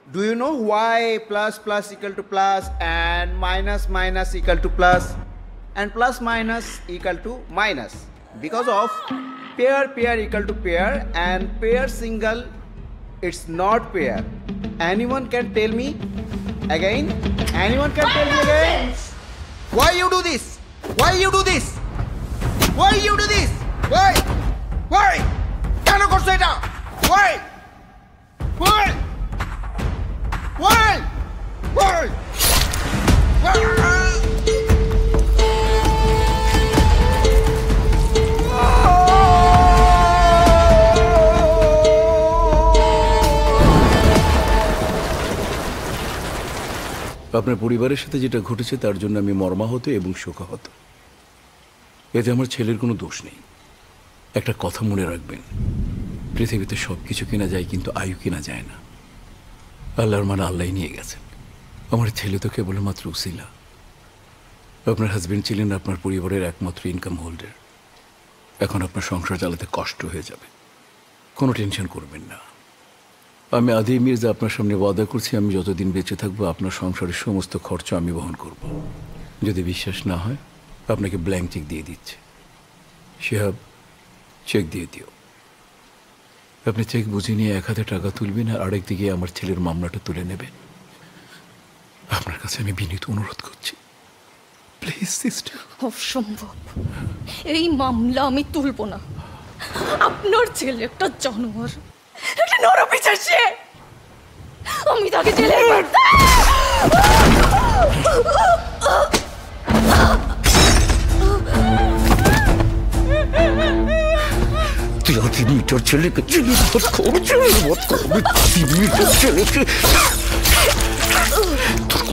Do you know why plus plus equal to plus and minus minus equal to plus and plus minus equal to minus? Because of pair pair equal to pair and pair single, it's not pair. Anyone can tell me again? Anyone can tell me again? Why you do this? Why you do this? Why you do this? Why? Why? কেন করছো এটা? Why? Why? Why? Why? আপনার পরিবারের সাথে যেটা ঘটেছে তার জন্য আমি মর্মাহত এবং শোকাহত। এতে আমার ছেলের কোনো দোষ নেই। একটা কথা মনে রাখবেন, পৃথিবীতে সব কিছু কেনা যায় কিন্তু আয়ু কেনা যায় না। আল্লাহর মানে আল্লাহ নিয়ে গেছেন। আমার ছেলে তো কেবলমাত্র উসিলা। আপনার হাজবেন্ড ছিলেন আপনার পরিবারের একমাত্র ইনকাম হোল্ডার। এখন আপনার সংসার চালাতে কষ্ট হয়ে যাবে। কোনো টেনশন করবেন না। আমি আদি মির্জা আপনার সামনে ওয়াদা করছি, আমি যতদিন বেঁচে থাকবো আপনার সংসারের সমস্ত খরচ আমি বহন করব। যদি বিশ্বাস না হয় আপনাকে ব্ল্যাঙ্ক চেক দিয়ে দিচ্ছে। শিহাব, চেক দিয়ে দিও। আপনি চেক বুঝে নিয়ে এক হাতে টাকা তুলবেন আর আরেক দিকে আমার ছেলের মামলাটা তুলে নেবেন। আপনার কাছে আমি বিনীত অনুরোধ করছি, প্লিজ সিস্টার। অসম্ভব, এই মামলা আমি তুলব না। আপনার ছেলে একটা জানোয়ার, একটা নরপিশাচে। আমি তাকে জেলে তুই আদি মিটার ছেলেকে চিনি বোধ করছে, বোধ করবি আদি মিটার ছেলেকে।